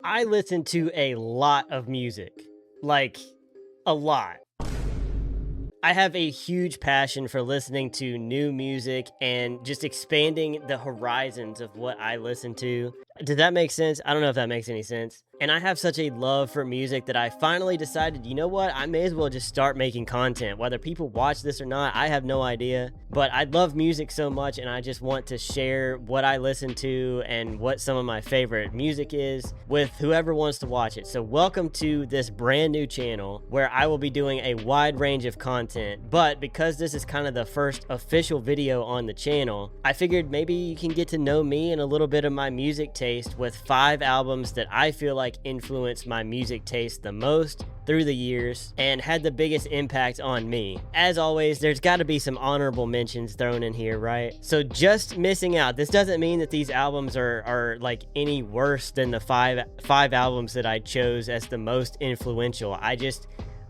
I listen to a lot of music, like a lot. I have a huge passion for listening to new music and just expanding the horizons of what I listen to. Did that make sense? I don't know if that makes any sense. And I have such a love for music that I finally decided, you know what? I may as well just start making content. Whether people watch this or not, I have no idea. But I love music so much and I just want to share what I listen to and what some of my favorite music is with whoever wants to watch it. So welcome to this brand new channel where I will be doing a wide range of content. But because this is kind of the first official video on the channel, I figured maybe you can get to know me and a little bit of my music taste with 5 albums that I feel like influenced my music taste the most through the years and had the biggest impact on me. As always, there's got to be some honorable mentions thrown in here, right? So just missing out. This doesn't mean that these albums are like any worse than the five albums that I chose as the most influential. I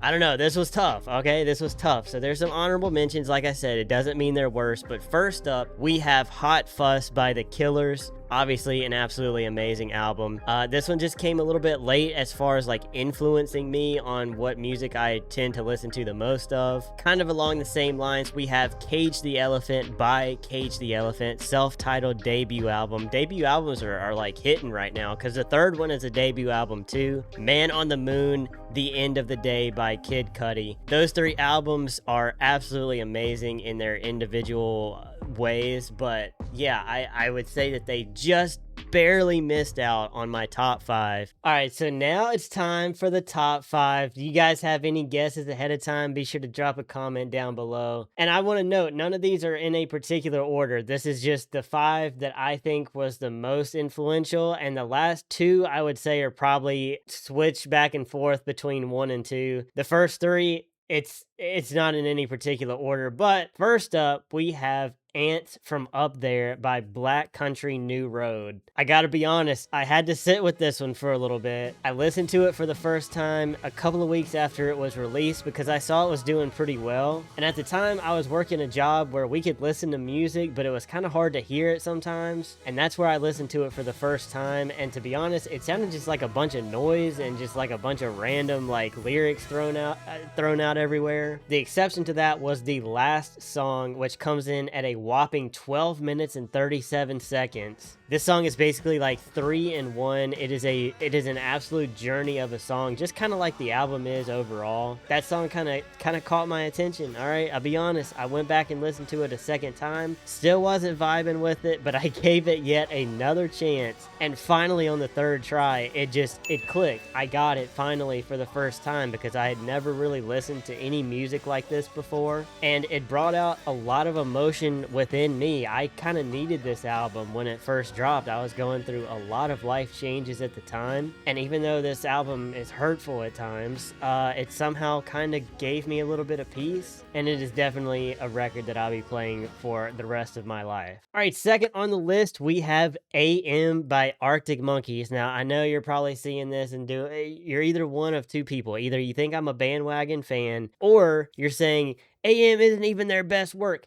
don't know. This was tough, okay? This was tough. So there's some honorable mentions. Like I said, it doesn't mean they're worse. But first up, we have Hot Fuss by The Killers. Obviously, an absolutely amazing album. This one just came a little bit late as far as like influencing me on what music I tend to listen to the most of. Kind of along the same lines, we have Cage the Elephant by Cage the Elephant, self-titled debut album. Debut albums are like hitting right now because the third one is a debut album too. Man on the Moon, The End of the Day by Kid Cudi. Those 3 albums are absolutely amazing in their individual ways, but yeah, I would say that they just barely missed out on my top 5. All right, so now it's time for the top 5. Do you guys have any guesses ahead of time? Be sure to drop a comment down below. And I want to note, none of these are in a particular order. This is just the 5 that I think was the most influential, and the last 2 I would say are probably switched back and forth between 1 and 2. The first 3, it's not in any particular order, but first up we have Ants from Up There by Black Country New Road. I gotta be honest, I had to sit with this one for a little bit. I listened to it for the first time a couple of weeks after it was released because I saw it was doing pretty well. And at the time, I was working a job where we could listen to music, but it was kind of hard to hear it sometimes. And that's where I listened to it for the first time. And to be honest, it sounded just like a bunch of noise and just like a bunch of random like lyrics thrown out everywhere. The exception to that was the last song, which comes in at a whopping 12 minutes and 37 seconds. This song is basically like 3 in 1. It is an absolute journey of a song, just kind of like the album is overall. That song kind of caught my attention. All right, I'll be honest, I went back and listened to it a second time. Still wasn't vibing with it, but I gave it yet another chance. And finally on the 3rd try, it clicked. I got it finally for the first time because I had never really listened to any music like this before. And it brought out a lot of emotion within me. I kind of needed this album when it first dropped. I was going through a lot of life changes at the time, and even though this album is hurtful at times, it somehow kind of gave me a little bit of peace, and it is definitely a record that I'll be playing for the rest of my life. All right, second on the list, we have AM by Arctic Monkeys. Now, I know you're probably seeing this and you're either one of 2 people. Either you think I'm a bandwagon fan, or you're saying AM isn't even their best work.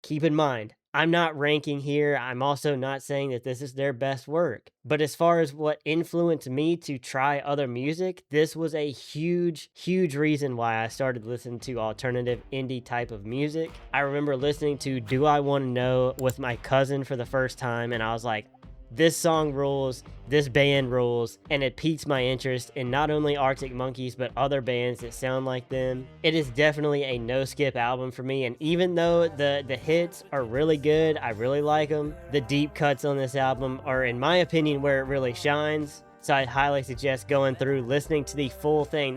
Keep in mind, I'm not ranking here. I'm also not saying that this is their best work. But as far as what influenced me to try other music, this was a huge, huge reason why I started listening to alternative indie type of music. I remember listening to Do I Want to Know with my cousin for the first time, and I was like, this song rules, this band rules, and it piques my interest in not only Arctic Monkeys, but other bands that sound like them. It is definitely a no-skip album for me, and even though the hits are really good, I really like them, the deep cuts on this album are, in my opinion, where it really shines. So I highly suggest going through, listening to the full thing.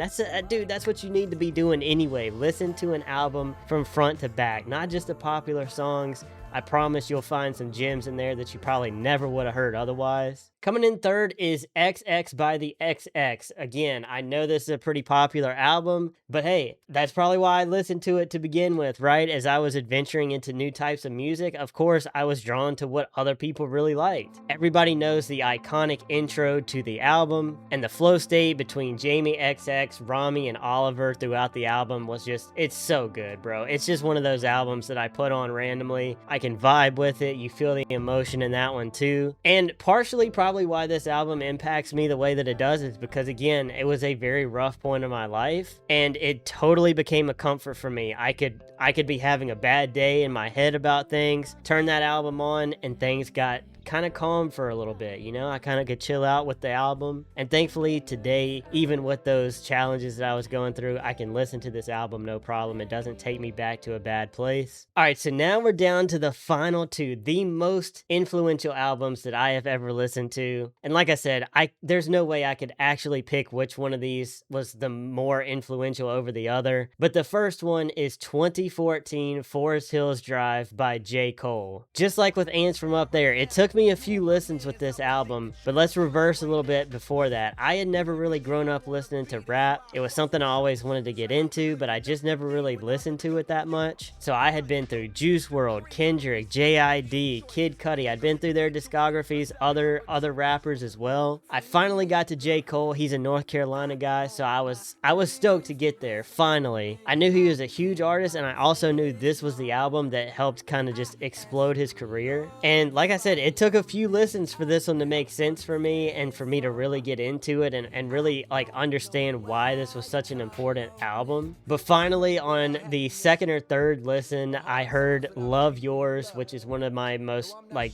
Dude, that's what you need to be doing anyway. Listen to an album from front to back, not just the popular songs. I promise you'll find some gems in there that you probably never would have heard otherwise. Coming in 3rd is XX by the XX. Again, I know this is a pretty popular album, but hey, that's probably why I listened to it to begin with, right? As I was adventuring into new types of music, of course, I was drawn to what other people really liked. Everybody knows the iconic intro to the album, and the flow state between Jamie XX, Rami, and Oliver throughout the album was just, it's so good, bro. It's just one of those albums that I put on randomly. I can vibe with it. You feel the emotion in that one too. And partially probably why this album impacts me the way that it does is because, again, it was a very rough point in my life, and it totally became a comfort for me. I could be having a bad day in my head about things, turn that album on, and things got kind of calm for a little bit, you know? I kind of could chill out with the album. And thankfully today, even with those challenges that I was going through, I can listen to this album no problem. It doesn't take me back to a bad place. All right, so now we're down to the final two, the most influential albums that I have ever listened to. And like I said, there's no way I could actually pick which one of these was the more influential over the other. But the first one is 2014 Forest Hills Drive by J. Cole. Just like with Ants from Up There, it took me a few listens with this album, but let's reverse a little bit before that. I had never really grown up listening to rap. It was something I always wanted to get into, but I just never really listened to it that much. So I had been through Juice WRLD, Kendrick, JID, Kid Cudi. I'd been through their discographies, other rappers as well. I finally got to J. Cole. He's a North Carolina guy, so I was stoked to get there, finally. I knew he was a huge artist, and I also knew this was the album that helped kind of just explode his career. And like I said, it took a few listens for this one to make sense for me and for me to really get into it and really like understand why this was such an important album. But finally, on the second or third listen, I heard Love Yours, which is one of my most like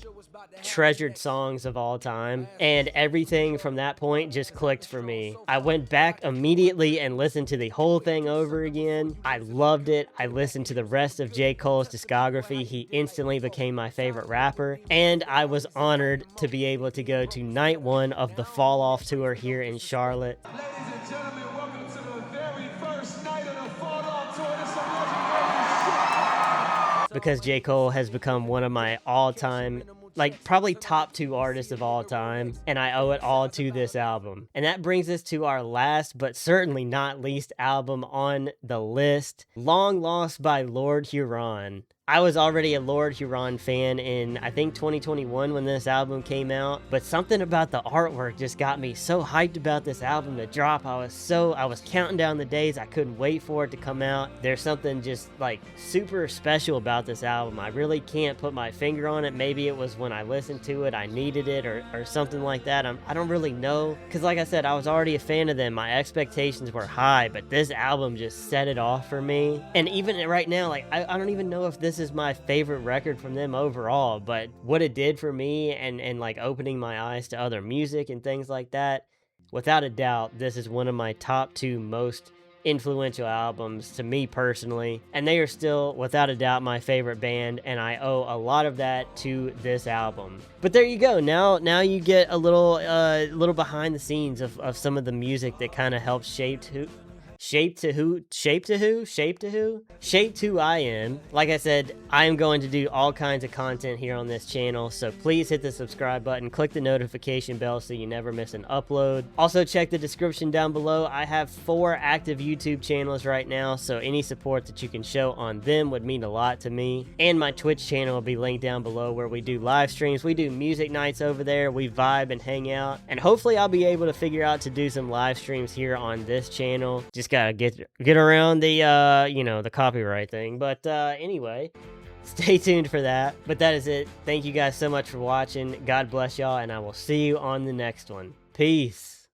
treasured songs of all time, and everything from that point just clicked for me. I went back immediately and listened to the whole thing over again. I loved it. I listened to the rest of J. Cole's discography. He instantly became my favorite rapper, and I was honored to be able to go to night one of the Fall Off tour here in Charlotte. Ladies and gentlemen, welcome to the very first night of the Fall Off tour. This is some legendary shit. Because J. Cole has become one of my all-time, like probably top 2 artists of all time, and I owe it all to this album. And that brings us to our last but certainly not least album on the list, Long Lost by Lord Huron. I was already a Lord Huron fan in, I think, 2021 when this album came out, but something about the artwork just got me so hyped about this album to drop. I was counting down the days. I couldn't wait for it to come out. There's something just like super special about this album. I really can't put my finger on it. Maybe it was when I listened to it, I needed it or something like that. I don't really know, because like I said, I was already a fan of them. My expectations were high, but this album just set it off for me. And even right now, like I don't even know if this is my favorite record from them overall, but what it did for me and like opening my eyes to other music and things like that, without a doubt, this is one of my top 2 most influential albums to me personally, and they are still without a doubt my favorite band, and I owe a lot of that to this album. But there you go. Now you get a little behind the scenes of some of the music that kind of helps shape who I am. Like I said, I am going to do all kinds of content here on this channel, so please hit the subscribe button, click the notification bell so you never miss an upload. Also check the description down below. I have 4 active YouTube channels right now, so any support that you can show on them would mean a lot to me. And my Twitch channel will be linked down below, where we do live streams, we do music nights over there, we vibe and hang out, and hopefully I'll be able to figure out to do some live streams here on this channel. Just gotta get around the the copyright thing. But anyway, stay tuned for that. But that is it. Thank you guys so much for watching. God bless y'all, and I will see you on the next one. Peace.